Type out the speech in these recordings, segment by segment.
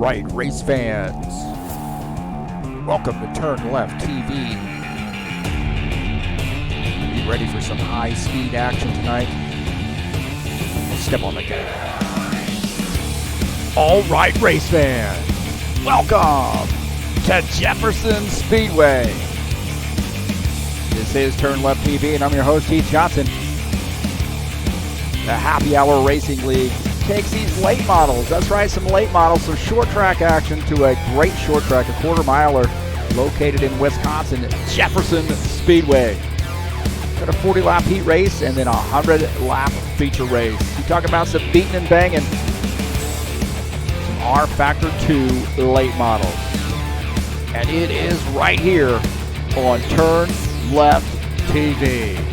right, race fans. Welcome to TurnLeft TV. Be ready for some high-speed action tonight. Step on the gas. All right, race fans. Welcome to Jefferson Speedway. This is TurnLeft TV, and I'm your host, Heath Johnson. The Happy Hour Racing League takes these late models. That's right, some late models, some short track action to a great short track, a quarter miler located in Wisconsin, Jefferson Speedway. Got a 40-lap heat race and then a 100-lap feature race. You talk about some beating and banging. Some rFactor 2 late models. And it is right here on TurnLeft TV.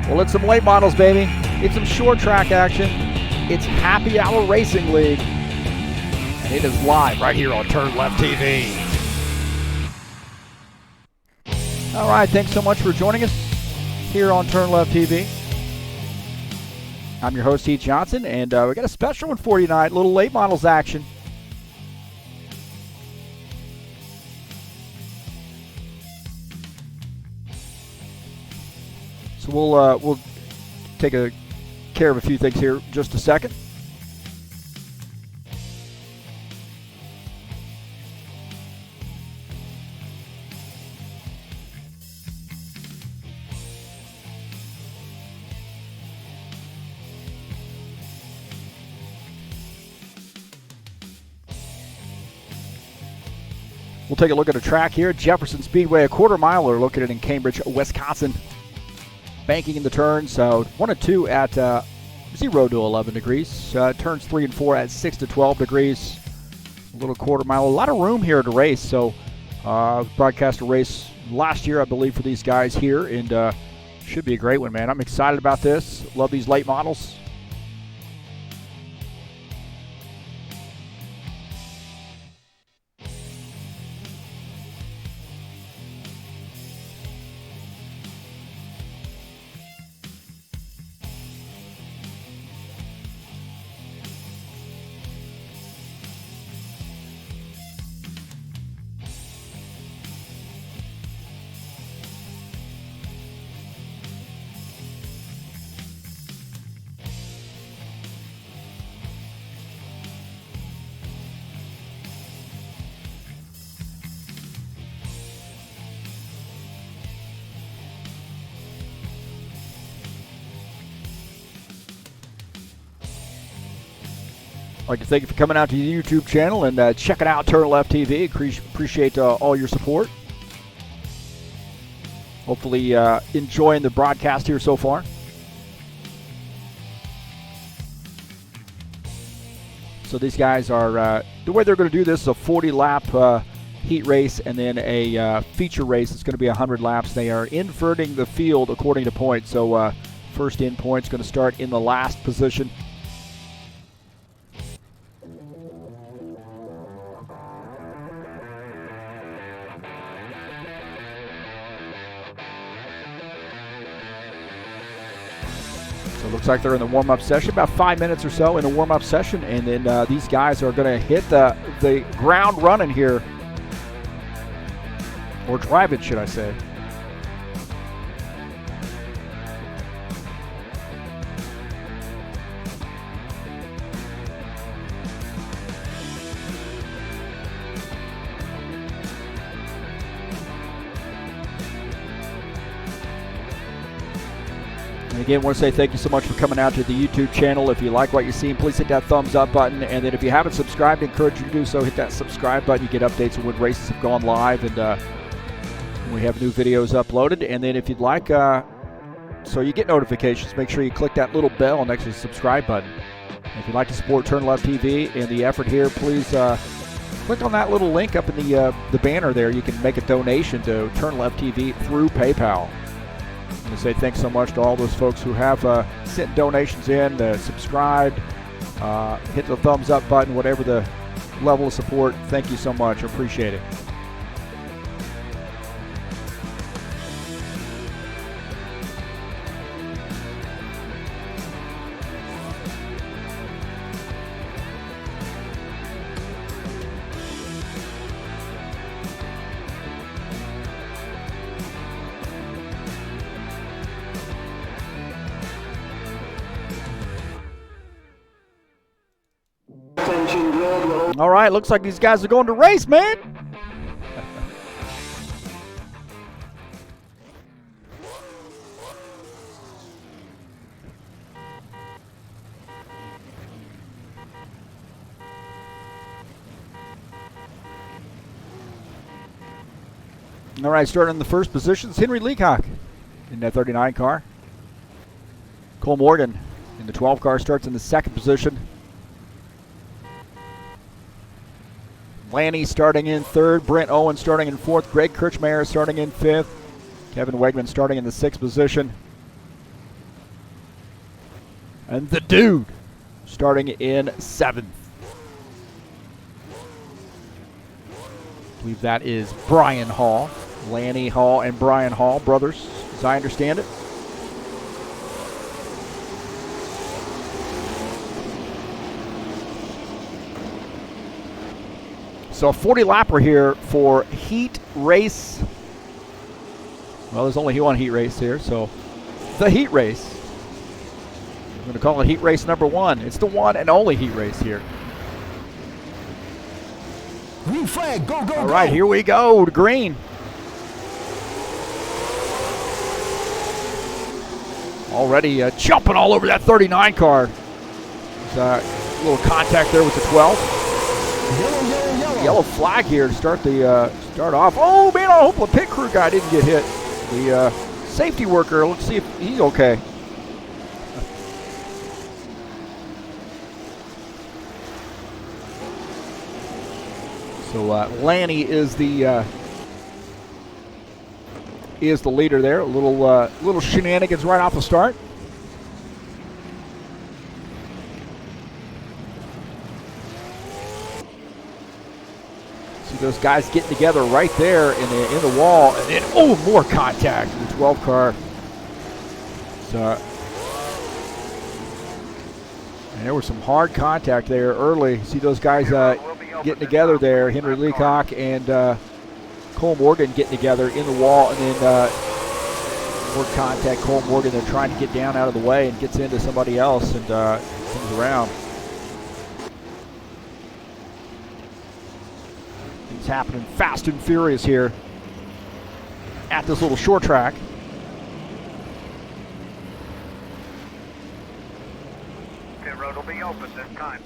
Well, it's some late models, baby. It's some short track action. It's Happy Hour Racing League. And it is live right here on TurnLeft TV. All right, thanks so much for joining us here on TurnLeft TV. I'm your host, Heath Johnson, and we got a special one for you tonight, little late models action. So we'll take care of a few things here in just a second. We'll take a look at a track here, Jefferson Speedway, a quarter miler located in Cambridge, Wisconsin. Banking in the turns, 1 and 2 at 0 to 11 degrees. Turns 3 and 4 at 6 to 12 degrees. A little quarter mile. A lot of room here to race. So, broadcast a race last year, I believe, for these guys here. And should be a great one, man. I'm excited about this. Love these late models. I'd like to thank you for coming out to the YouTube channel and checking out TurnLeft TV. Appreciate all your support. Hopefully enjoying the broadcast here so far. So these guys are, the way they're going to do this is a 40-lap heat race and then a feature race. It's going to be 100 laps. They are inverting the field according to points. So first in points going to start in the last position. So it looks like they're in the warm-up session, about 5 minutes or so in the warm-up session, and then these guys are going to hit the ground running here, or drive it, should I say. And again, I want to say thank you so much for coming out to the YouTube channel. If you like what you're seeing, please hit that thumbs up button. And then if you haven't subscribed, I encourage you to do so. Hit that subscribe button. You get updates on when races have gone live. And We have new videos uploaded, and then if you'd like, so you get notifications, make sure you click that little bell next to the subscribe button. If you'd like to support TurnLeft TV and the effort here, please click on that little link up in the banner there. You can make a donation to TurnLeft TV through PayPal. I'm going to say thanks so much to all those folks who have sent donations in, subscribed, hit the thumbs up button, whatever the level of support. Thank you so much. I appreciate it. All right, looks like these guys are going to race, man. All right, starting in the first position is Henry Leacock in that 39 car. Cole Morgan in the 12 car starts in the second position. Lanny starting in third, Brent Owen starting in fourth, Greg Kirchmeier starting in fifth, Kevin Wegman starting in the sixth position. And the dude starting in seventh. I believe that is Brian Hall. Lanny Hall and Brian Hall, brothers, as I understand it. So a 40-lapper here for Heat Race. Well, there's only one Heat Race here, so the Heat Race. I'm going to call it Heat Race number 1. It's the one and only Heat Race here. Green flag, go, go, all right, here we go to green. Already jumping all over that 39 car. There's a little contact there with the 12. Yellow flag here to start off. Oh man, I hope the pit crew guy didn't get hit. The safety worker, let's see if he's okay. So Lanny is the leader there. A little shenanigans right off the start. Those guys getting together right there in the wall, and then more contact in the 12 car. So, and there was some hard contact there early. See those guys getting together there. Henry Leacock and Cole Morgan getting together in the wall, and then more contact. Cole Morgan, they're trying to get down out of the way and gets into somebody else and comes around. Things happening fast and furious here at this little short track. Pit road will be open this time.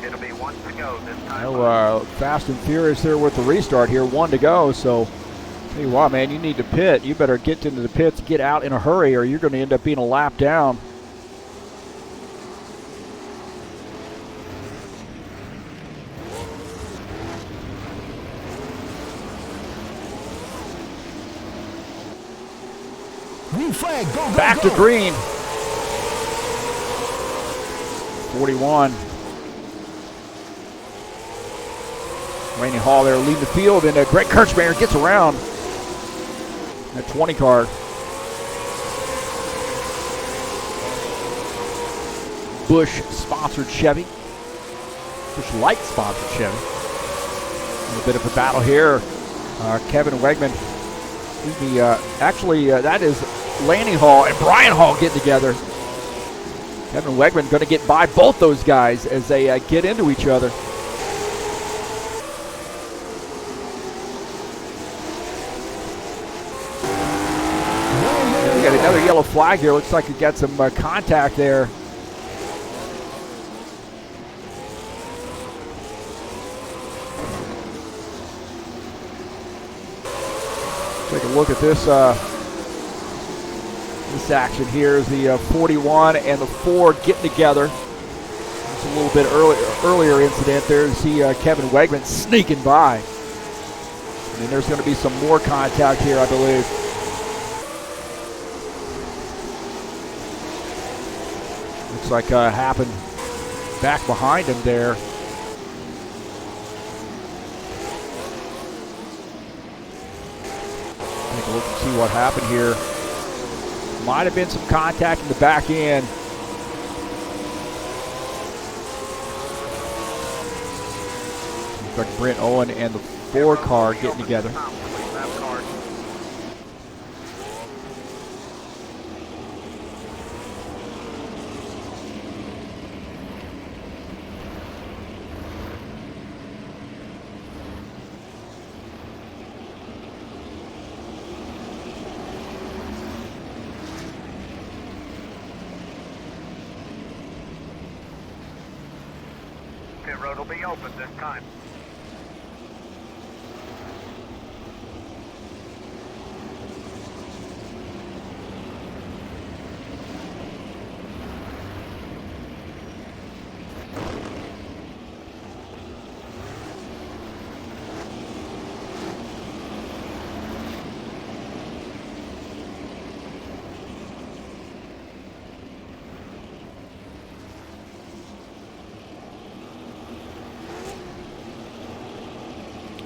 It'll be one to go this time. Fast and furious there with the restart here. 1 to go. So, tell you what, man, you need to pit. You better get into the pits, get out in a hurry, or you're going to end up being a lap down. Green flag, go, go, Back go. to green. 41. Rainey Hall there leading the field, and Greg Kirchmeier gets around that 20 car. Busch-sponsored Chevy. Busch Light-sponsored Chevy. A little bit of a battle here. Kevin Wegman. Excuse me. That is Lanny Hall and Brian Hall getting together. Kevin Wegman going to get by both those guys as they get into each other. We got another yellow flag here. Looks like we got some contact there. Take a look at this. This action here is the 41 and the Ford getting together. It's a little bit earlier incident there. You see Kevin Wegman sneaking by. And there's going to be some more contact here, I believe. Looks like happened back behind him there. Take a look and see what happened here. Might have been some contact in the back end. Looks like Brent Owen and the Ford car getting together. Pit road will be open this time.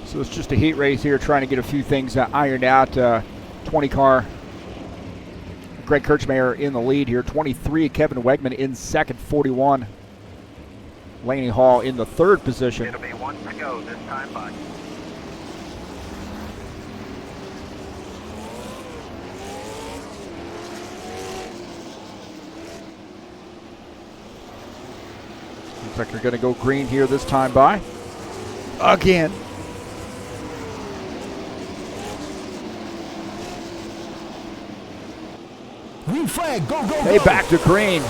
So it's just a heat race here, trying to get a few things ironed out. 20 car, Greg Kirchmeier in the lead here. 23, Kevin Wegman in second. 41, Laney Hall in the third position. It'll be one to go this time by. Looks like they're going to go green here this time by. Again. Green flag, go, go, Hey, go. back to green.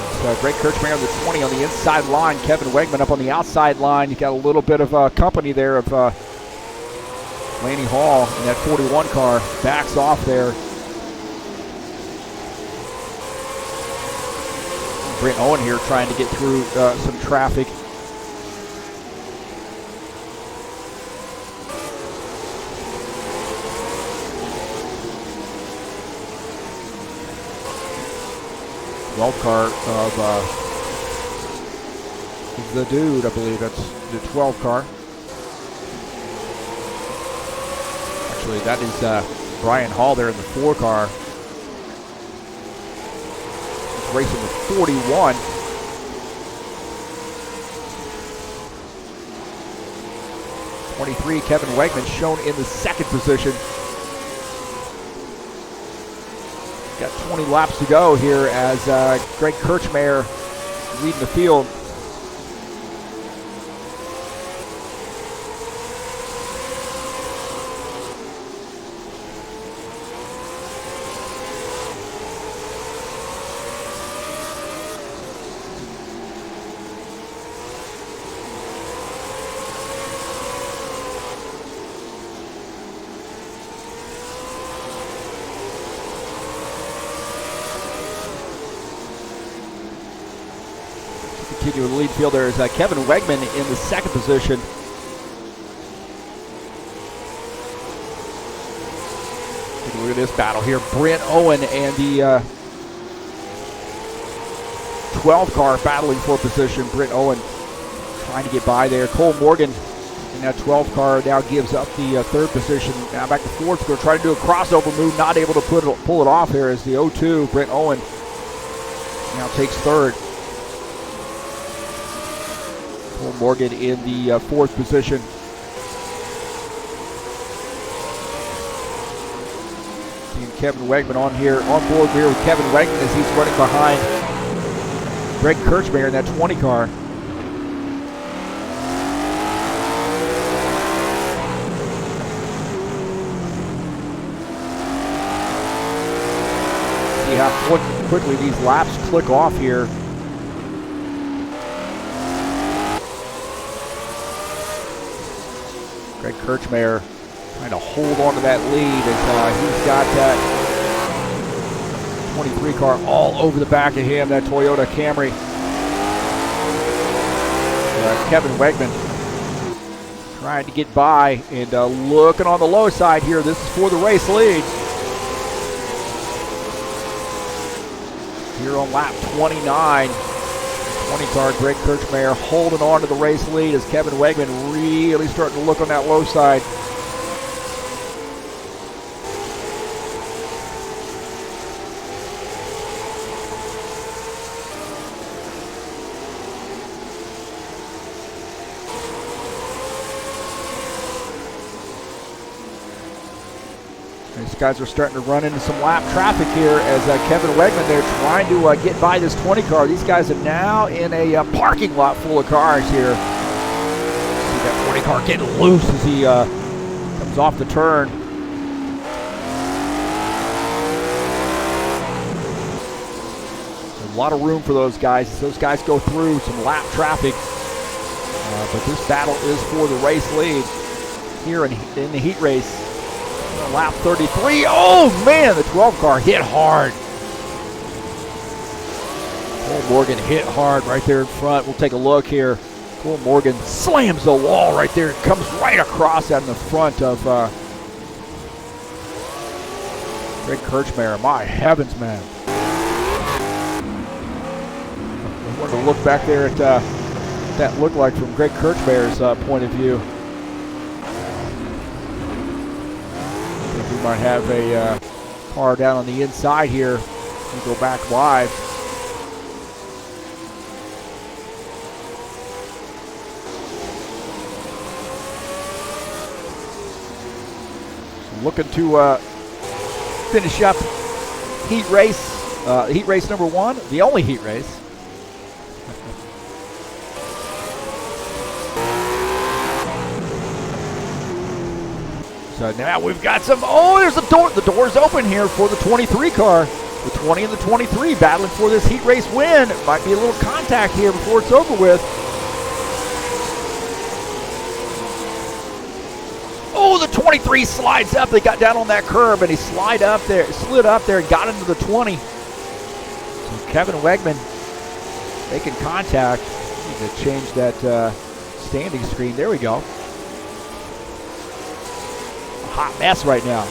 Greg Kirchmeier on the 20 on the inside line. Kevin Wegman up on the outside line. You got a little bit of company there of Laney Hall in that 41 car. Backs off there. Brent Owen here trying to get through some traffic. Car of the dude, I believe that's the 12 car. Actually, that is Brian Hall there in the 4 car. He's racing with 41. Kevin Wegman shown in the second position. Got 20 laps to go here as Greg Kirchmeier leading the field. Continue with the lead field. There is Kevin Wegman in the second position. Take a look at this battle here. Brent Owen and the 12 car battling for position. Brent Owen trying to get by there. Cole Morgan in that 12 car now gives up the third position. Now back to fourth. Going to try to do a crossover move. Not able to pull it off here as the 02. Brent Owen now takes third. Morgan in the fourth position. Seeing Kevin Wegman on board here with Kevin Wegman as he's running behind Greg Kirchmeier in that 20 car. See how quickly these laps click off here. Greg Kirchmeier trying to hold on to that lead as he's got that 23 car all over the back of him, that Toyota Camry. Kevin Wegman trying to get by and looking on the low side here. This is for the race lead. Here on lap 29, 20 car Greg Kirchmeier holding on to the race lead as Kevin Wegman really starting to look on that low side. These guys are starting to run into some lap traffic here as Kevin Wegman, they're trying to get by this 20 car. These guys are now in a parking lot full of cars here. See that 20 car getting loose as he comes off the turn. A lot of room for those guys as those guys go through some lap traffic. But this battle is for the race lead here in the heat race. Lap 33. Oh man, the 12 car hit hard. Cole Morgan hit hard right there in front. We'll take a look here. Cole Morgan slams the wall right there. It comes right across out in the front of Greg Kirchmeier. My heavens, man. I wanted to look back there at what that looked like from Greg Kirchmeier's point of view. We might have a car down on the inside here. We go back live. So looking to finish up heat race number one, the only heat race. So now we've got some, there's a door. The door's open here for the 23 car. The 20 and the 23 battling for this heat race win. It might be a little contact here before it's over with. Oh, the 23 slides up. They got down on that curb and he slid up there and got into the 20. So Kevin Wegman making contact. Need to change that standing screen. There we go. Hot mess right now.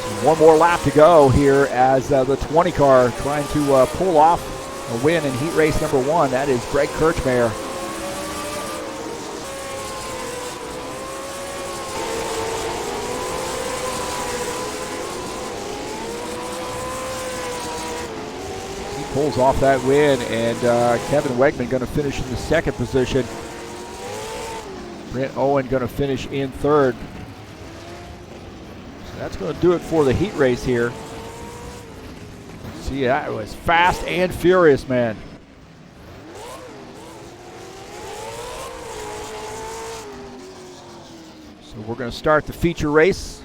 So one more lap to go here as the 20 car trying to pull off a win in heat race number one. That is Greg Kirchmeier. He pulls off that win, and Kevin Wegman going to finish in the second position. Brent Owen going to finish in third. So that's going to do it for the heat race here. See, that was fast and furious, man. So we're going to start the feature race.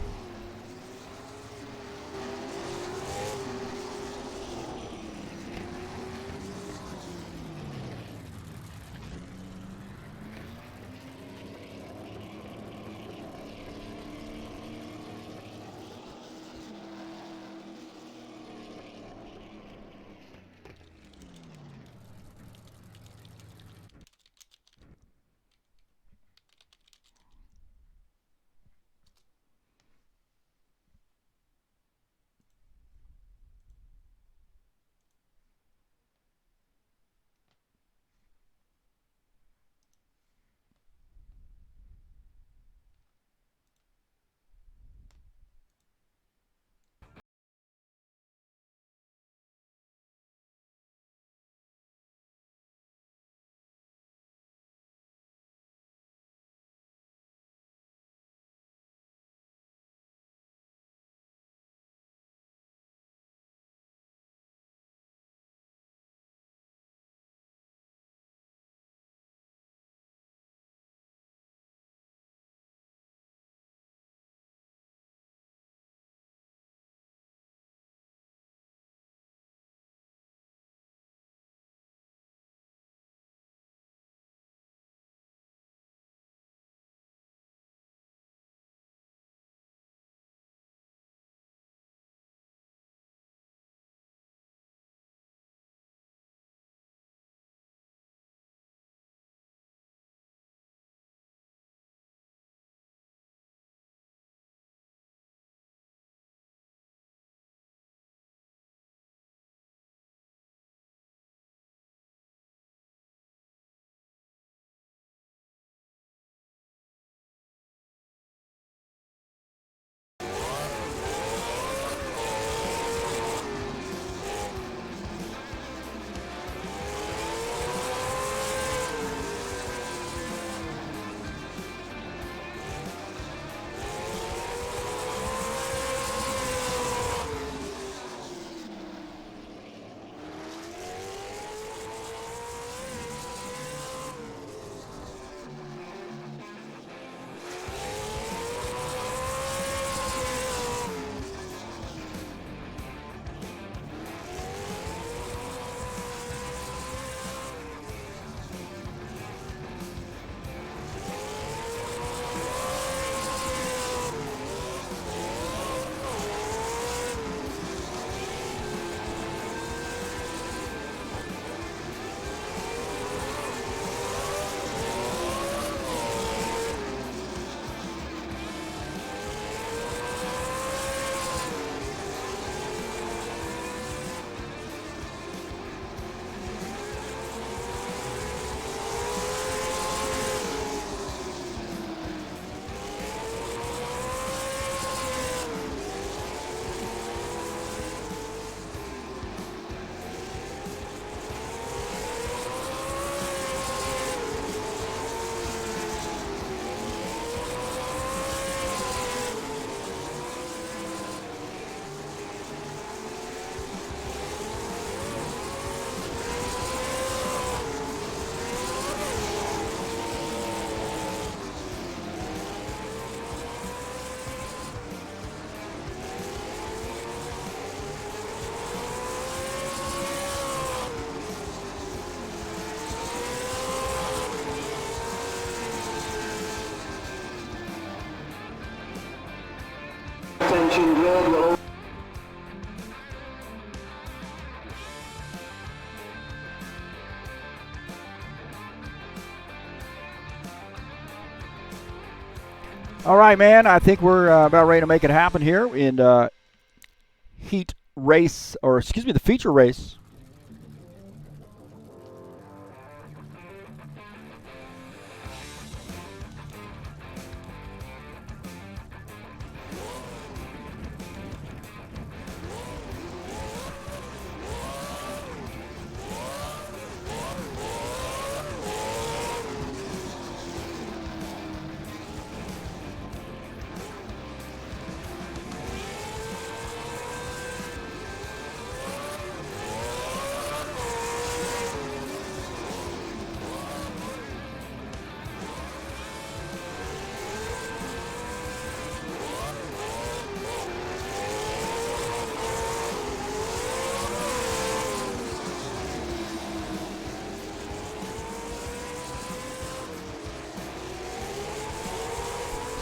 All right, man. I think we're about ready to make it happen here in Heat race, or excuse me, the feature race.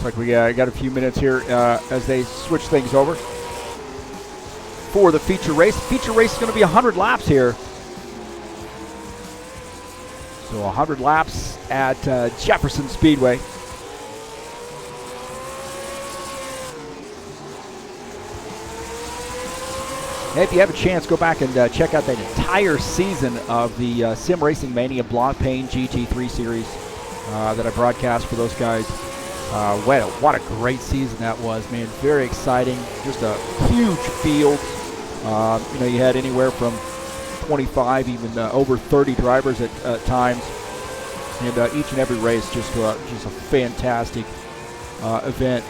Looks like we got a few minutes here as they switch things over for the feature race. The feature race is going to be 100 laps here. So 100 laps at Jefferson Speedway. Hey, if you have a chance, go back and check out that entire season of the Sim Racing Mania Blancpain GT3 series that I broadcast for those guys. What a great season that was, man. Very exciting. Just a huge field. You had anywhere from 25, even over 30 drivers at times. And each and every race just a fantastic event.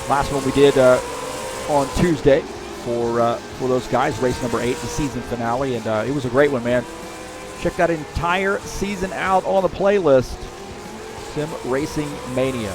Last one we did on Tuesday for those guys, race number 8, the season finale, and it was a great one, man. Check that entire season out on the playlist. Sim Racing Mania.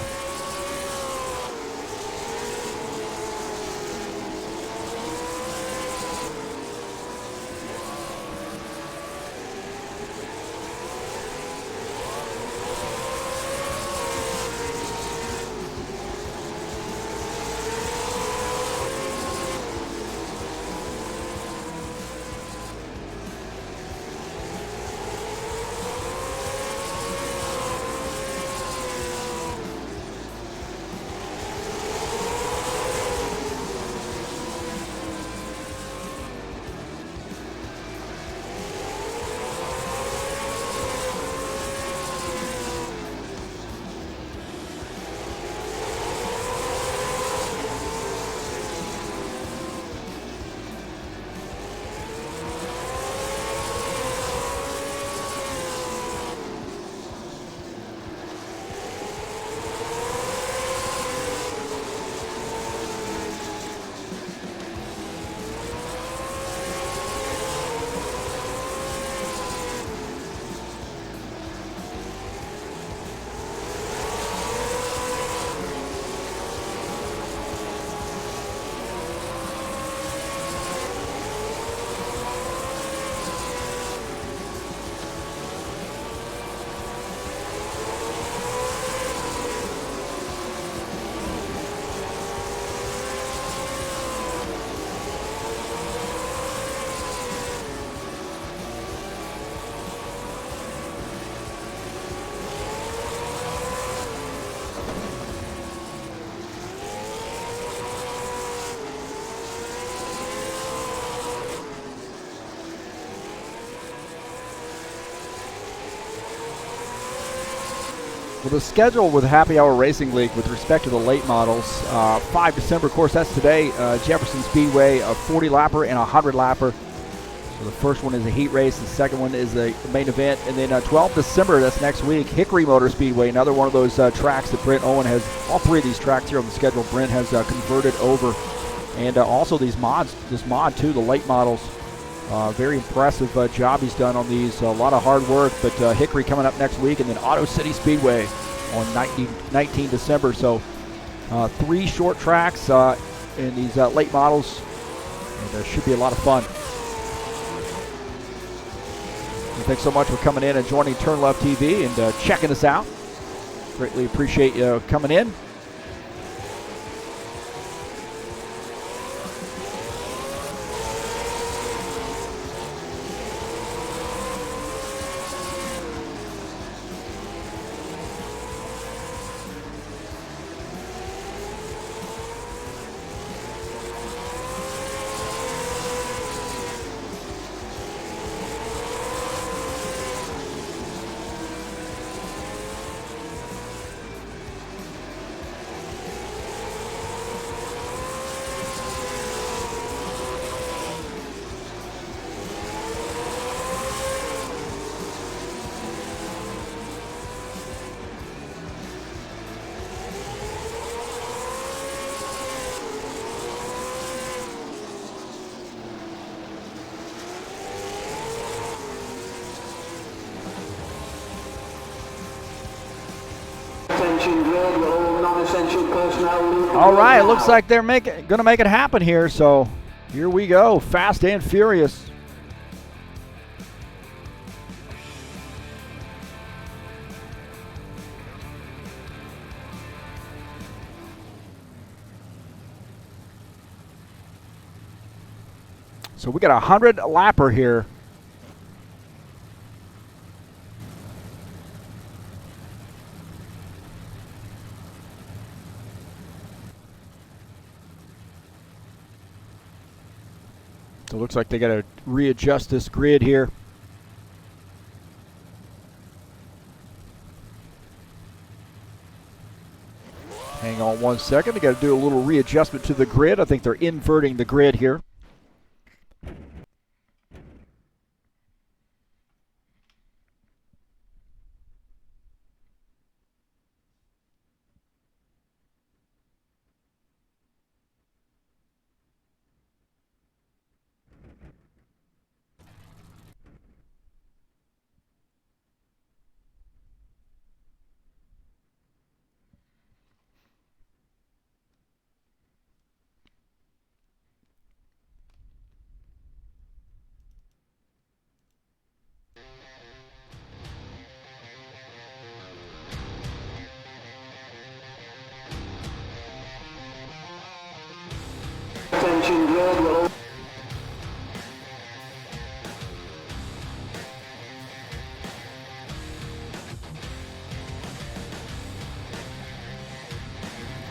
Well, the schedule with Happy Hour Racing League with respect to the late models, 5 December, of course, that's today, Jefferson Speedway, a 40-lapper and a 100-lapper. So the first one is a heat race, the second one is the main event, and then 12 December, that's next week, Hickory Motor Speedway, another one of those tracks that Brent Owen has, all 3 of these tracks here on the schedule, Brent has converted over. And also these mods, this mod too, the late models. Very impressive job he's done on these. A lot of hard work, but Hickory coming up next week, and then Auto City Speedway on 19 December. So 3 short tracks in these late models, and there should be a lot of fun. And thanks so much for coming in and joining TurnLeft TV and checking us out. Greatly appreciate you coming in. All right, looks like they're going to make it happen here. So here we go, fast and furious. So we got a 100 lapper here. So it looks like they got to readjust this grid here. Hang on 1 second. They got to do a little readjustment to the grid. I think they're inverting the grid here.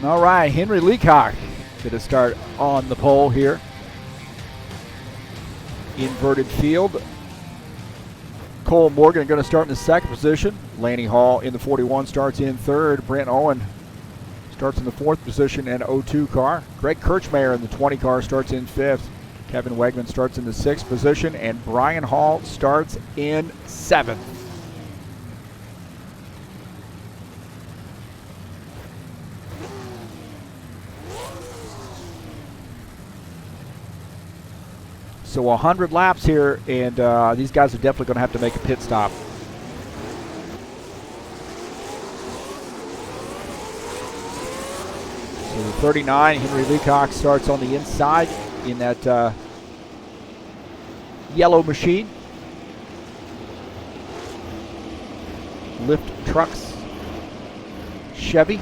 All right, Henry Leacock going to start on the pole here. Inverted field. Cole Morgan going to start in the second position. Lanny Hall in the 41 starts in third. Brent Owen starts in the fourth position and 02 car. Greg Kirchmeyer in the 20 car starts in fifth. Kevin Wegman starts in the sixth position, and Brian Hall starts in seventh. So 100 laps here, and these guys are definitely going to have to make a pit stop. So the 39, Henry Leacock, starts on the inside in that yellow machine. Lift Trucks Chevy.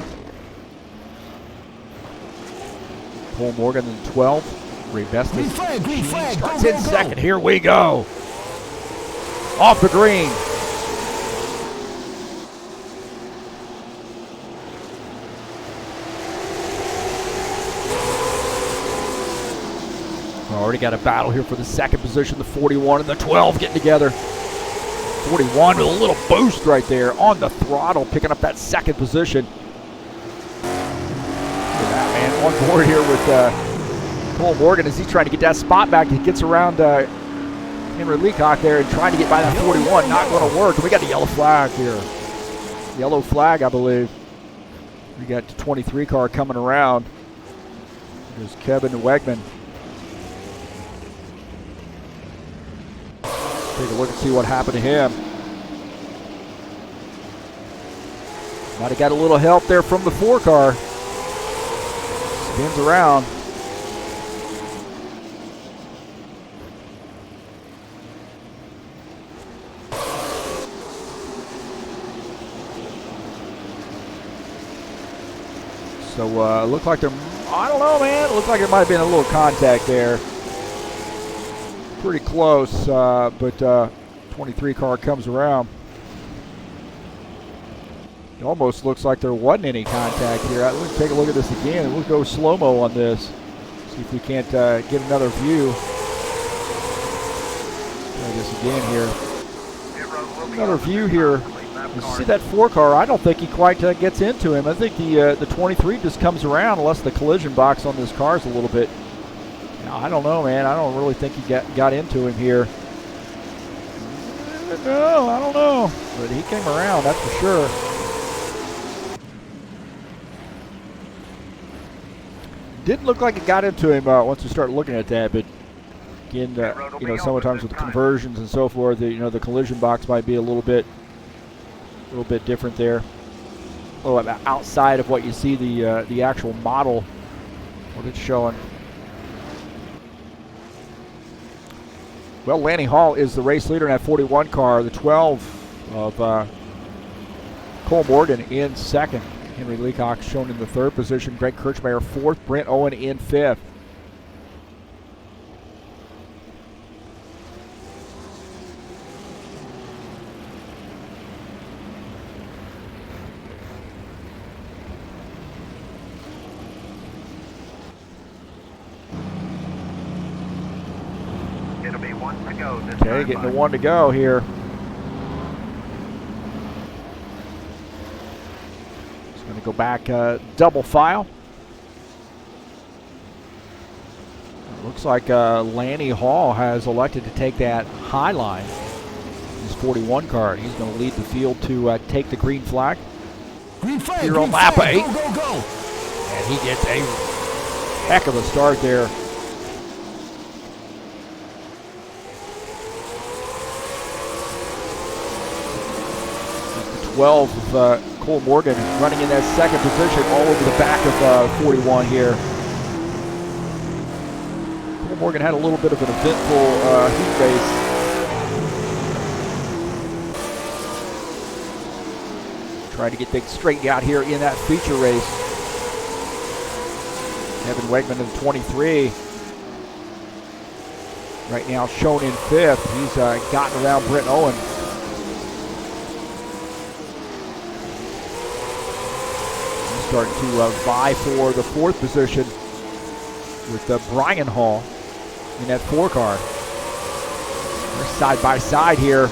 Cole Morgan in 12. Ray Bestis starts in second. Here we go. Off the green. Already got a battle here for the second position. The 41 and the 12 getting together. 41 with a little boost right there on the throttle, picking up that second position. Look at that, man, on board here with Cole Morgan as he's trying to get that spot back. He gets around Henry Leacock there and trying to get by that 41. Not going to work. And we got a yellow flag here. Yellow flag, I believe. We got the 23 car coming around. There's Kevin Wegman. Take a look and see what happened to him. Might have got a little help there from the 4 car. Spins around. So looked like they're, I don't know, man. It looked like there might have been a little contact there. Pretty close, but 23 car comes around. It almost looks like there wasn't any contact here. Let's take a look at this again. We'll go slow-mo on this. See if we can't get another view. Try this again here. Another view here. You see that 4 car, I don't think he quite gets into him. I think the 23 just comes around unless the collision box on this car is a little bit, I don't know, man. I don't really think he got into him here. No, I don't know. But he came around, that's for sure. Didn't look like it got into him once we started looking at that, but again, sometimes with the conversions and so forth, the collision box might be a little bit different there. outside of what you see the actual model, what it's showing. Well, Lanny Hall is the race leader in that 41 car. The 12 of Cole Morgan in second. Henry Leacock shown in the third position. Greg Kirchmeier fourth. Brent Owen in fifth. It'll be one to go this Okay, time. getting to one to go here. Just going to go back double file. It looks like Lanny Hall has elected to take that high line. His 41 car. He's going to lead the field to take the green flag. Green flag. Here Green on lap flag. 8. Go, go, go. And he gets a heck of a start there. 12 of Cole Morgan running in that second position all over the back of 41 here. Cole Morgan had a little bit of an eventful heat race. Trying to get things straightened out here in that feature race. Evan Wegman in the 23. Right now shown in fifth. He's gotten around Brent Owen. Starting to vie for the fourth position with Brian Hall in that 4 car. They're side by side here.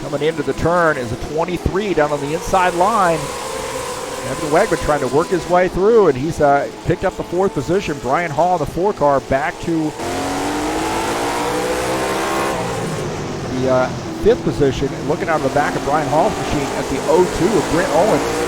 Coming into the turn is a 23 down on the inside line. Evan Wegman trying to work his way through, and he's picked up the 4th position. Brian Hall in the 4 car back to the 5th position. And looking out of the back of Brian Hall's machine at the 02 of Brent Owen.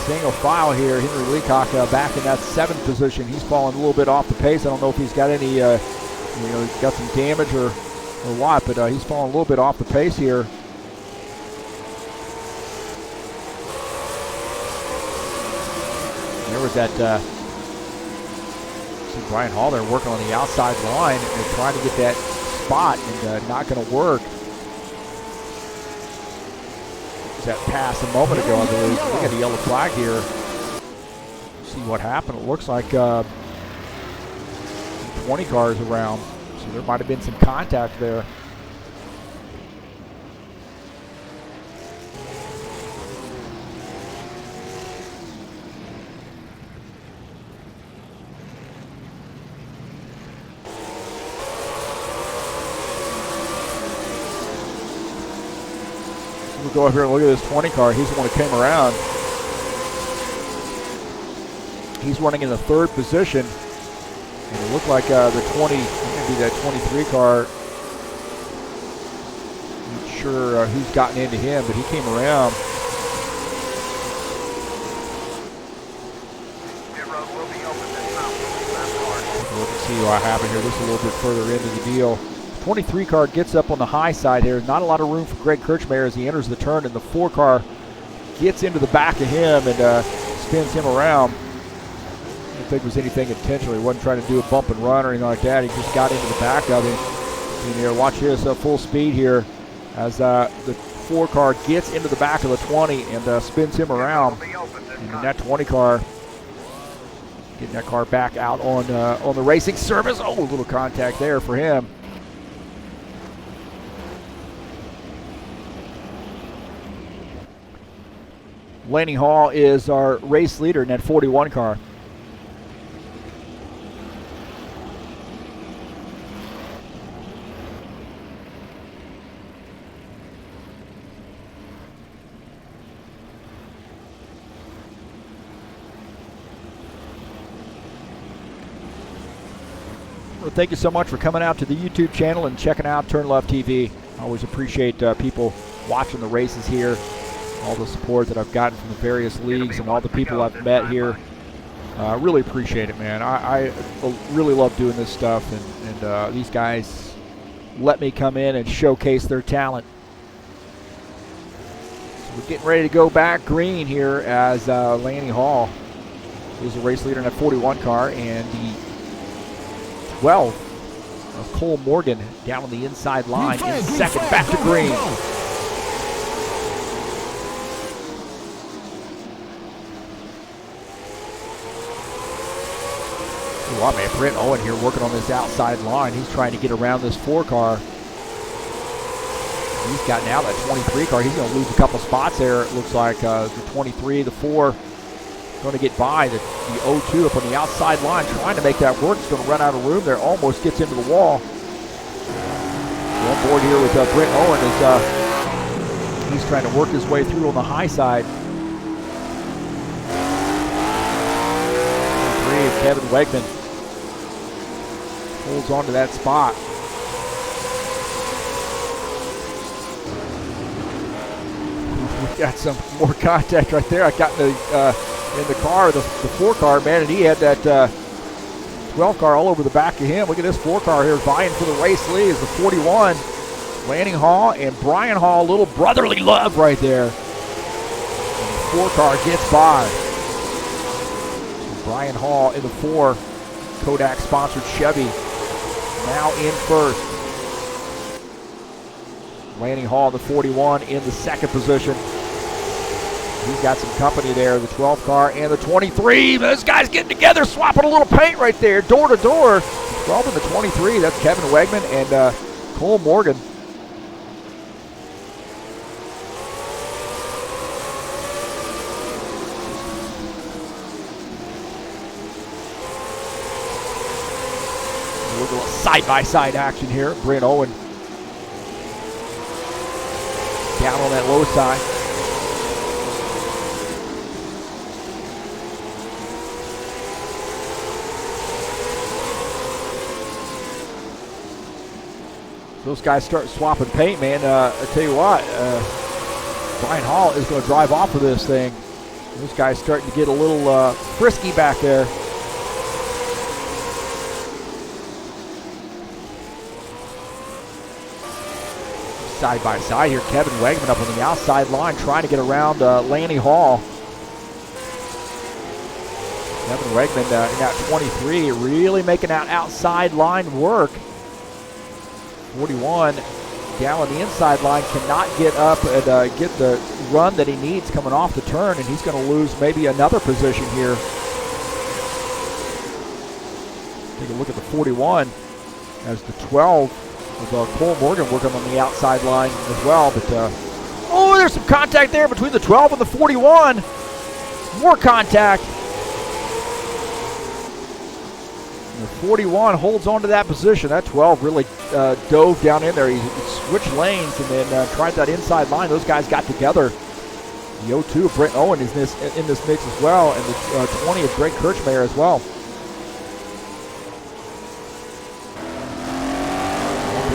Single file here. Henry Leacock back in that 7th position. He's fallen a little bit off the pace. I don't know if he's got any, he's got some damage or what, but he's fallen a little bit off the pace here. There was that, see Brian Hall there working on the outside line and trying to get that spot and not going to work. That pass a moment ago, I believe. We got a yellow flag here. See what happened. It looks like 20 cars around, so there might have been some contact there. We'll go up here and look at this 20 car. He's the one who came around. He's running in the 3rd position. And it looked like the 20, maybe that 23 car. Not sure who's gotten into him, but he came around. Look and see what happened here. This is a little bit further into the deal. 23 car gets up on the high side here. Not a lot of room for Greg Kirchmeier as he enters the turn, and the 4 car gets into the back of him and spins him around. I don't think it was anything intentional. He wasn't trying to do a bump and run or anything like that. He just got into the back of him. And here, watch this, full speed here as the 4 car gets into the back of the 20 and spins him around. And then that 20 car getting that car back out on the racing surface. Oh, a little contact there for him. Lanny Hall is our race leader in that 41 car. Well, thank you so much for coming out to the YouTube channel and checking out TurnLeft TV. I always appreciate people watching the races here. All the support that I've gotten from the various leagues and all the people I've met here. I really appreciate it, man. I really love doing this stuff, and these guys let me come in and showcase their talent. So we're getting ready to go back green here as Lanny Hall is the race leader in that 41 car, and the 12 of Cole Morgan down on the inside line in second, back to green. Wow, man, Brent Owen here working on this outside line. He's trying to get around this 4 car. He's got now that 23 car. He's going to lose a couple spots there. It looks like the 23, the 4, going to get by the 02 up on the outside line, trying to make that work. It's going to run out of room there. Almost gets into the wall. On board here with Brent Owen as he's trying to work his way through on the high side. Kevin Wegman holds on to that spot. We got some more contact right there. I got in the car, the 4 car, man, and he had that 12 car all over the back of him. Look at this 4 car here vying for the race lead. Is the 41, Lanning Hall and Brian Hall, a little brotherly love right there. And the 4 car gets by. Brian Hall in the 4, Kodak-sponsored Chevy, now in first. Lanning Hall, the 41, in the second position. He's got some company there, the 12 car and the 23. Those guys getting together, swapping a little paint right there, door to door. 12 and the 23, that's Kevin Wegman and Cole Morgan. A little side-by-side action here. Brent Owen down on that low side. Those guys start swapping paint, man. I tell you what, Brian Hall is going to drive off of this thing. Those guys starting to get a little frisky back there. Side by side here, Kevin Wegman up on the outside line trying to get around Lanny Hall. Kevin Wegman in that 23 really making that outside line work. 41 down on the inside line cannot get up and get the run that he needs coming off the turn, and he's going to lose maybe another position here. Take a look at the 41 as the 12 of Cole Morgan working on the outside line as well. But oh, there's some contact there between the 12 and the 41. More contact. And the 41 holds on to that position. That 12 really dove down in there. He switched lanes and then tried that inside line. Those guys got together. The 02 of Brent Owen is in this mix as well, and the 20 of Greg Kirchmeier as well.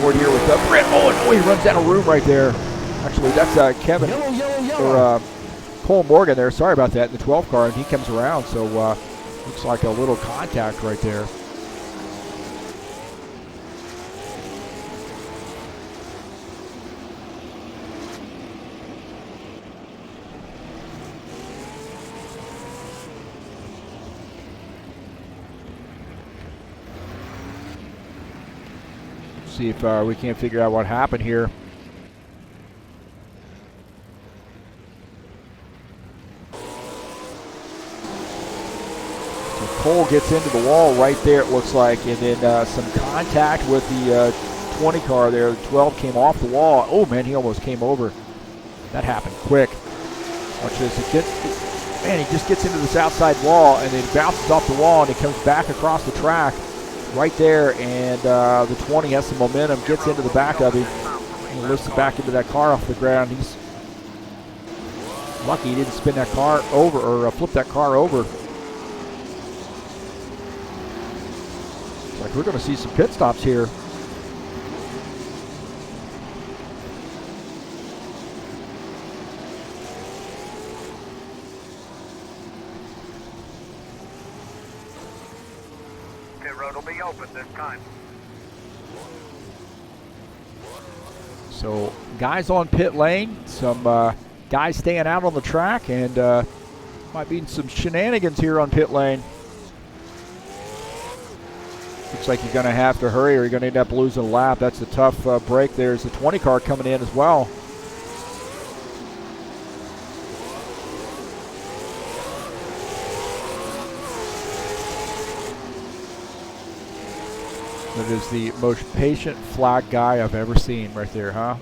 Board here with Brent Owen. Oh, he runs out of room right there. Actually, that's Kevin or Cole Morgan there. Sorry about that. In the 12 car, and he comes around. So looks like a little contact right there. See if we can't figure out what happened here. So Cole gets into the wall right there, it looks like, and then some contact with the 20 car there. The 12 came off the wall. Oh man, he almost came over. That happened quick. Watch this. Man, he just gets into this outside wall and then bounces off the wall and he comes back across the track. Right there, and the 20 has some momentum, gets into the back of him, and lifts it back into that car off the ground. He's lucky he didn't spin that car over or flip that car over. It's like we're going to see some pit stops here. Pit road will be open this time. So guys on pit lane, some guys staying out on the track, and might be some shenanigans here on pit lane. Looks like you're going to have to hurry or you're going to end up losing a lap. That's a tough break. There's the 20 car coming in as well. That is the most patient flag guy I've ever seen right there, huh?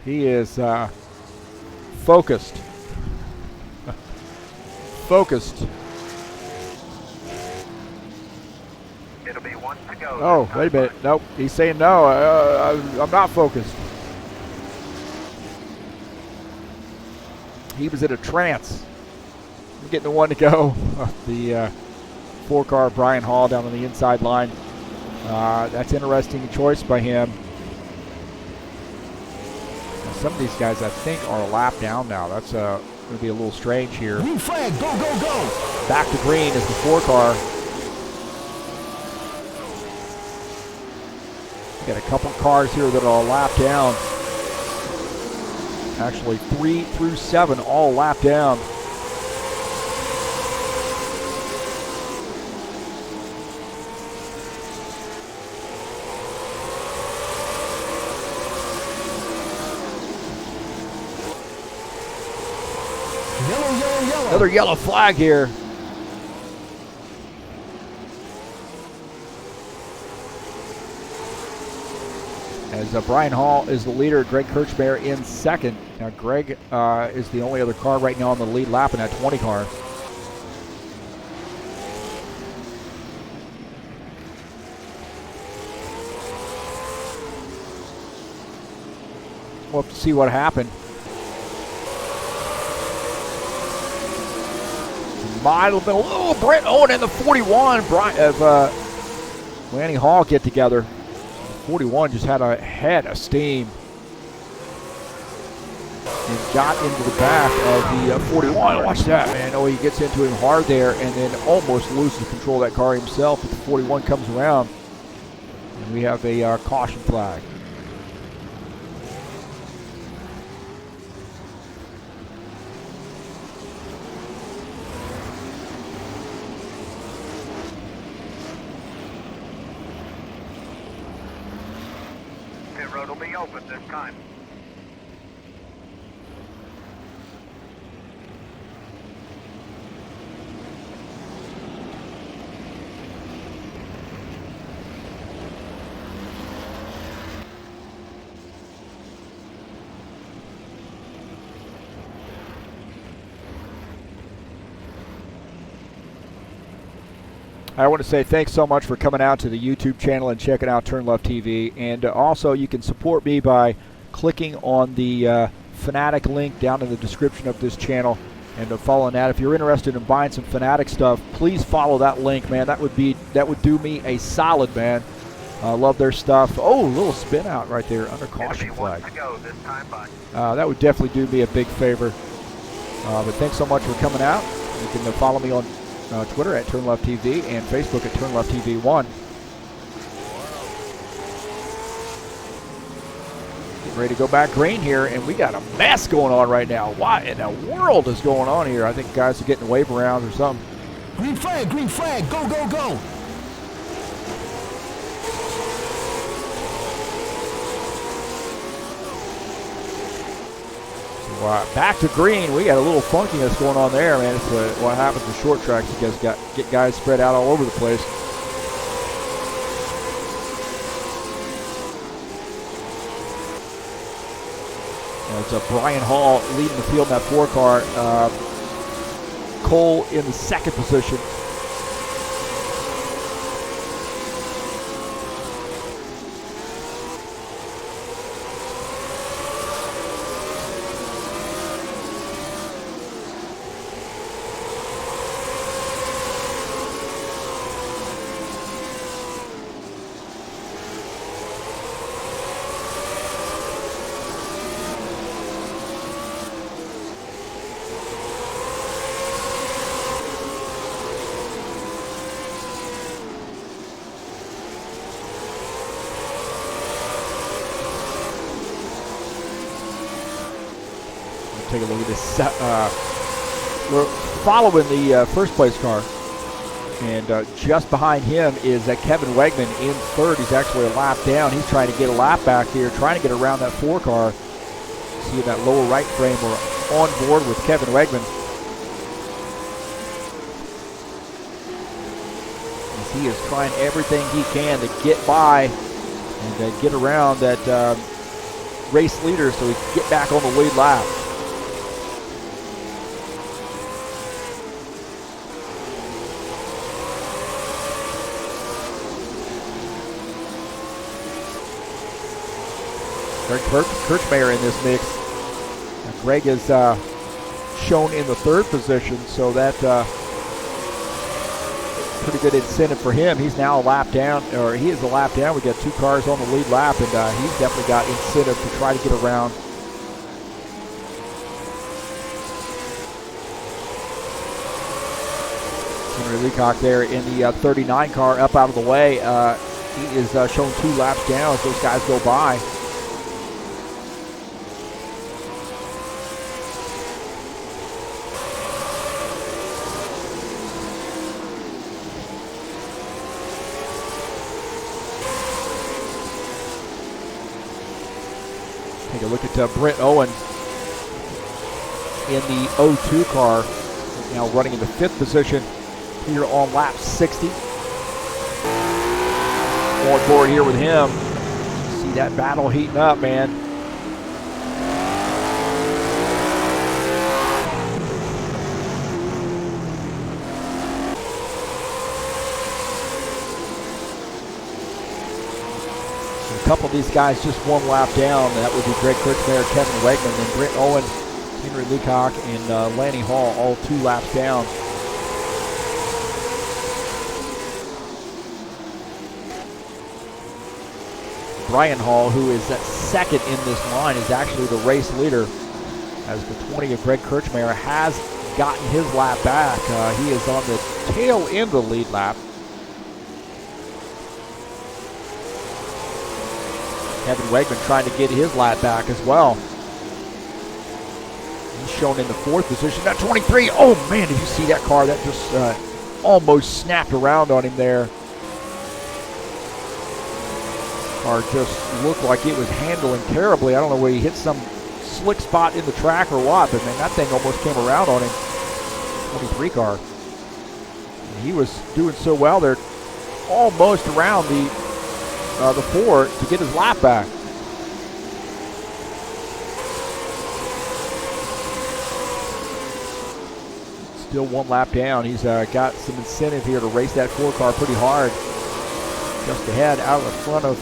He is focused. Focused. It'll be one to go. Oh, wait a minute. Nope. He's saying no. I'm not focused. He was in a trance. We're getting the one to go. The 4-car Brian Hall down on the inside line. That's interesting choice by him. Now, some of these guys, I think, are a lap down now. That's going to be a little strange here. Green flag, go, go, go. Back to green is the 4-car. Got a couple cars here that are a lap down. Actually, 3 through 7 all lap down. Yellow, yellow, yellow. Another yellow flag here. As Brian Hall is the leader, Greg Kirchmeier in second. Now Greg is the only other car right now on the lead lap in that 20 car. We'll have to see what happened. Might have been a little Brent Owen in the 41 of Lanny Hall get together. 41 just had a head of steam and got into the back of the 41. Watch that, man. Oh, he gets into him hard there and then almost loses control of that car himself. But the 41 comes around and we have a caution flag. Pit road will be open this time. I want to say thanks so much for coming out to the YouTube channel and checking out TurnLeft TV. And also, you can support me by clicking on the Fanatic link down in the description of this channel and following that. If you're interested in buying some Fanatic stuff, please follow that link, man. That would do me a solid, man. I love their stuff. Oh, a little spin out right there under caution flag. That would definitely do me a big favor. But thanks so much for coming out. You can follow me on Twitter at TurnLeft TV and Facebook at TurnLeft TV 1. Getting ready to go back green here, and we got a mess going on right now. What in the world is going on here? I think guys are getting wave around or something. Green flag, go, go, go. Back to green. We got a little funkiness going on there, man. It's what happens with short tracks. You guys get guys spread out all over the place. And it's Brian Hall leading the field in that 4-car. Cole in the second position. take a look at this. We're following the first place car. And just behind him is Kevin Wegman in third. He's actually a lap down. He's trying to get a lap back here, trying to get around that 4 car. See that lower right frame, we're on board with Kevin Wegman. As he is trying everything he can to get by and get around that race leader so he can get back on the lead lap. Greg Kirchmeier in this mix. Now Greg is shown in the 3rd position, so that pretty good incentive for him. He's now a lap down, or he is a lap down. We got 2 cars on the lead lap, and he's definitely got incentive to try to get around. Henry Leacock there in the 39 car up out of the way. He is shown 2 laps down as those guys go by. Take a look at Brent Owen in the 02 car, now running in the 5th position here on lap 60. On board here with him. See that battle heating up, man. A couple of these guys just 1 lap down. That would be Greg Kirchmeier, Kevin Wegman, and Brent Owen, Henry Leacock, and Lanny Hall, all 2 laps down. Brian Hall, who is at 2nd in this line, is actually the race leader, as the 20 of Greg Kirchmeier has gotten his lap back. He is on the tail end of the lead lap. Kevin Wegman trying to get his lap back as well. He's shown in the 4th position. That 23, oh man, did you see that car? That just almost snapped around on him there. Car just looked like it was handling terribly. I don't know where he hit some slick spot in the track or what, but man, that thing almost came around on him. 23 car. And he was doing so well there, almost around the 4 to get his lap back. Still 1 lap down. He's got some incentive here to race that 4 car pretty hard. Just ahead, out of the front of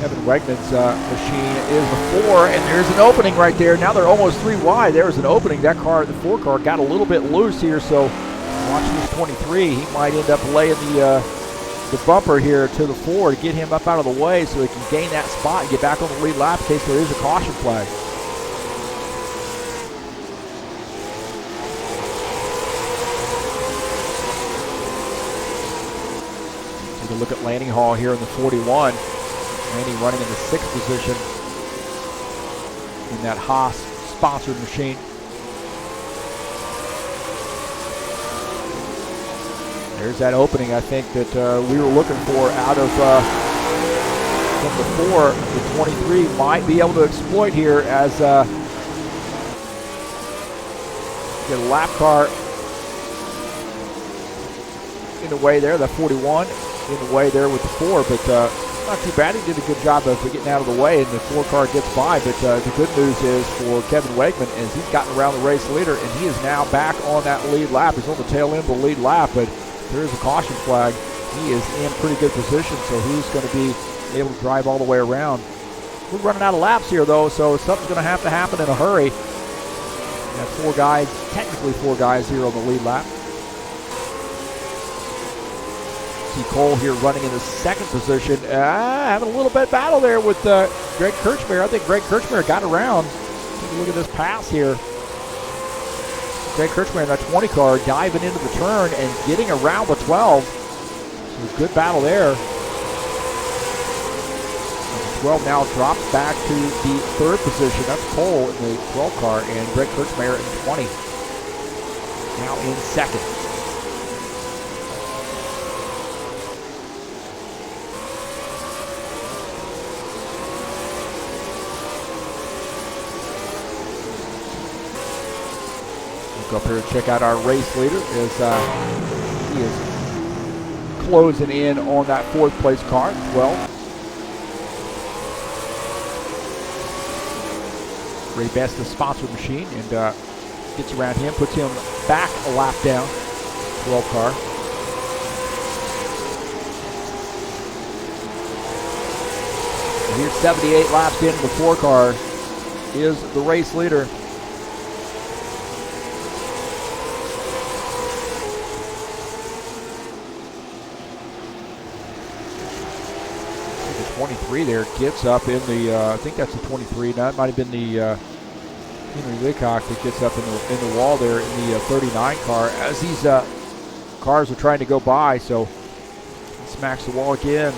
Kevin Wegman's machine is the 4, and there's an opening right there. Now they're almost 3 wide. There's an opening. That car, the 4 car, got a little bit loose here, so watch this 23. He might end up laying the bumper here to the 4 to get him up out of the way so he can gain that spot and get back on the lead lap in case there is a caution flag. Take a look at Lanny Hall here in the 41. Lanny running in the 6th position in that Haas sponsored machine. There's that opening, I think, that we were looking for out of from the 4. The 23 might be able to exploit here as get a lap car in the way there, the 41 in the way there with the 4, but not too bad. He did a good job of getting out of the way, and the 4 car gets by, but the good news is for Kevin Wegman is he's gotten around the race leader, and he is now back on that lead lap. He's on the tail end of the lead lap, but there is a caution flag. He is in pretty good position, so he's going to be able to drive all the way around. We're running out of laps here, though, so something's going to happen in a hurry. We have 4 guys, technically 4 guys here on the lead lap. See Cole here running in the 2nd position. Having a little bit of battle there with Greg Kirchmeier. I think Greg Kirchmeier got around. Take a look at this pass here. Greg Kirchmeier in that 20 car diving into the turn and getting around the 12. So good battle there. And the 12 now drops back to the 3rd position. That's Cole in the 12 car, and Greg Kirchmeier in 20. Now in 2nd. Look up here and check out our race leader as he is closing in on that 4th place car, 12. Ray Best, the sponsor machine, and gets around him, puts him back a lap down, 12 car. And here's 78 laps in, the 4 car is the race leader. 23 there gets up in the, I think that's the 23. That might have been the Henry Leacock that gets up in the wall there in the 39 car as these cars are trying to go by. So he smacks the wall again.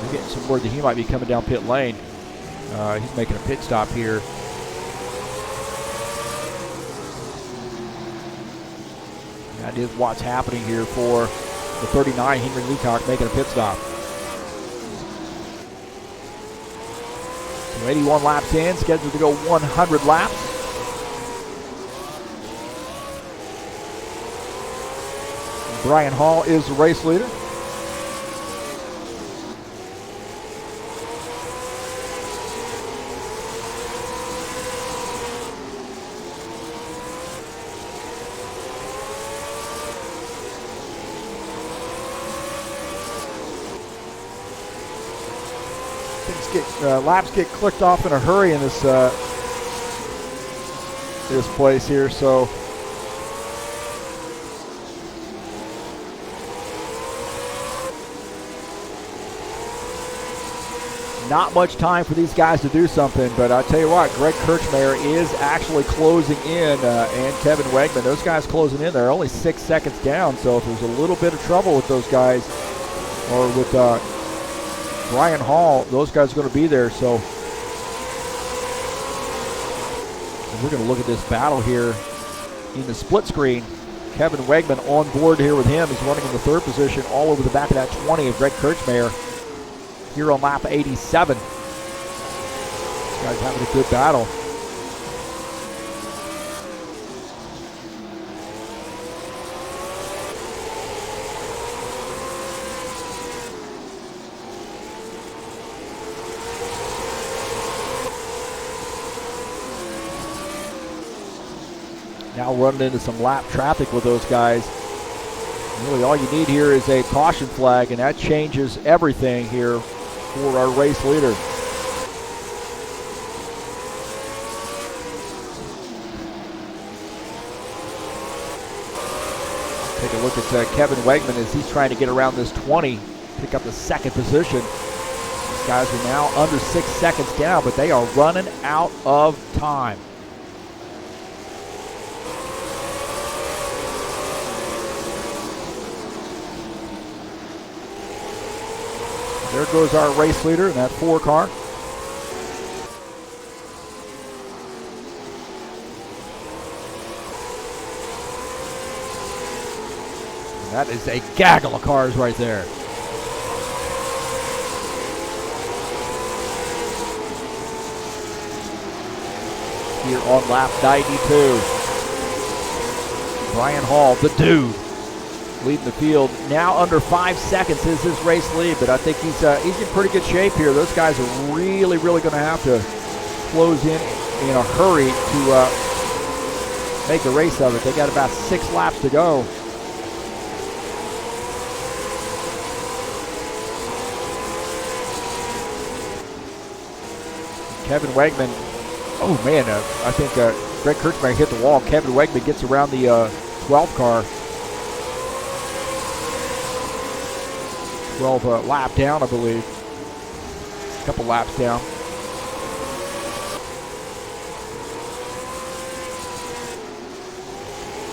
We're getting some word that he might be coming down pit lane. He's making a pit stop here. That is what's happening here for the 39, Henry Leacock, making a pit stop. So 81 laps in, scheduled to go 100 laps. Brian Hall is the race leader. Laps get clicked off in a hurry in this place here, so not much time for these guys to do something. But I tell you what, Greg Kirchmeier is actually closing in, and Kevin Wegman. Those guys closing in. They're only 6 seconds down, so if there's a little bit of trouble with those guys, or with Brian Hall, those guys are going to be there. So we're going to look at this battle here in the split screen. Kevin Wegman on board here with him. He's running in the 3rd position all over the back of that 20 of Greg Kirchmeier here on lap 87. This guy's having a good battle. Now running into some lap traffic with those guys. Really all you need here is a caution flag, and that changes everything here for our race leader. Take a look at Kevin Wegman as he's trying to get around this 20, pick up the 2nd position. These guys are now under 6 seconds down, but they are running out of time. There goes our race leader in that 4 car. And that is a gaggle of cars right there. Here on lap 92. Brian Hall, the dude, leading the field. Now under 5 seconds is his race lead, but I think he's in pretty good shape here. Those guys are really going to have to close in a hurry to make the race of it. They got about 6 laps to go. Kevin Wegman, oh man, I think Greg Kirchmeier hit the wall. Kevin Wegman gets around the 12 car. 12 lap down, I believe. A couple laps down.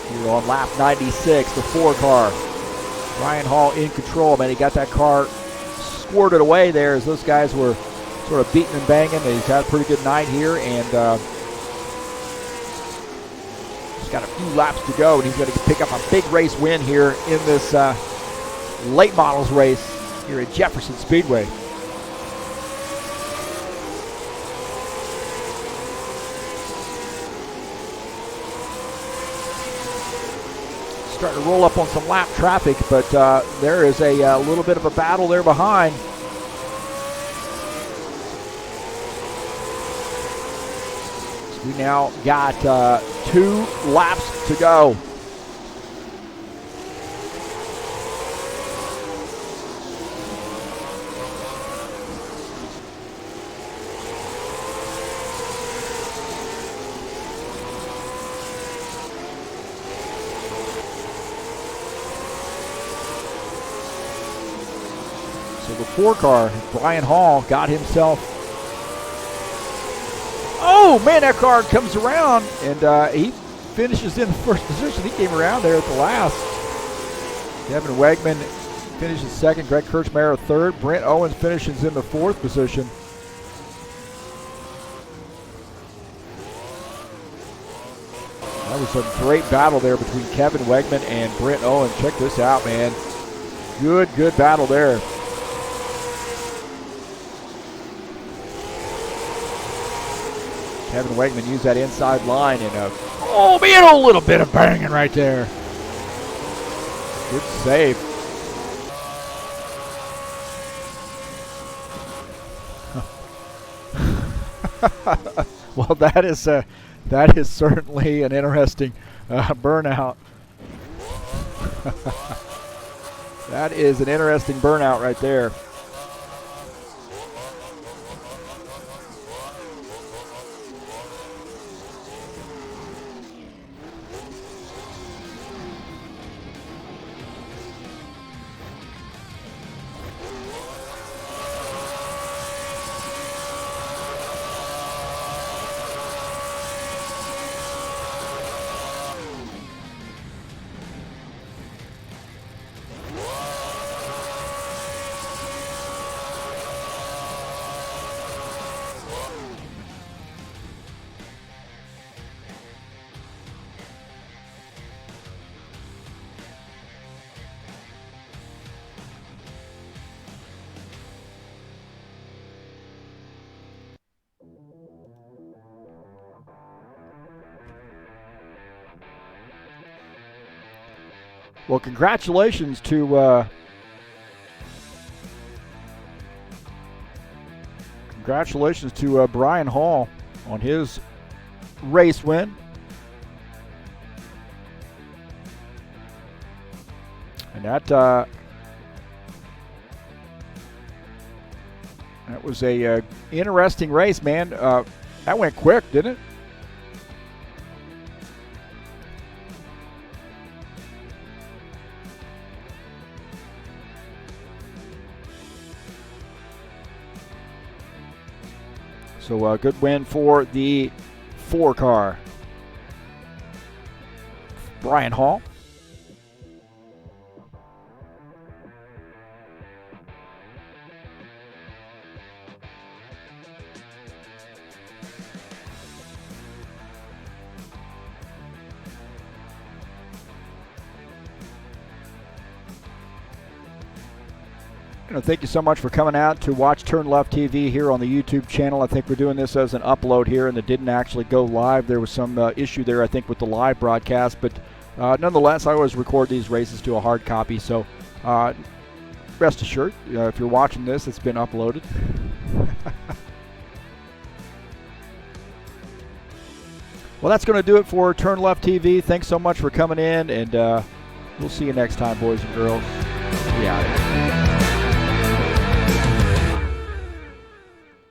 Here on lap 96, the 4 car. Brian Hall in control, man. He got that car squirted away there as those guys were sort of beating and banging. He's had a pretty good night here, and he's got a few laps to go, and he's going to pick up a big race win here in this late models race here at Jefferson Speedway. Starting to roll up on some lap traffic, but there is a little bit of a battle there behind. So we now got 2 laps to go. So the 4 car, Brian Hall, got himself. Oh man, that car comes around, and he finishes in the first position. He came around there at the last. Kevin Wegman finishes second. Greg Kirchmeier third. Brent Owens finishes in the 4th position. That was a great battle there between Kevin Wegman and Brent Owens. Check this out, man. Good battle there. Kevin Wegman used that inside line, and oh man, a little bit of banging right there. Good save. Well, that is certainly an interesting burnout. That is an interesting burnout right there. Well, congratulations to Brian Hall on his race win. And that was a interesting race, man. That went quick, didn't it? So a good win for the 4 car. Brian Hall. Thank you so much for coming out to watch TurnLeft TV here on the YouTube channel. I think we're doing this as an upload here, and it didn't actually go live. There was some issue there, I think, with the live broadcast. But nonetheless, I always record these races to a hard copy. So rest assured, if you're watching this, it's been uploaded. Well, that's going to do it for TurnLeft TV. Thanks so much for coming in, and we'll see you next time, boys and girls. Yeah.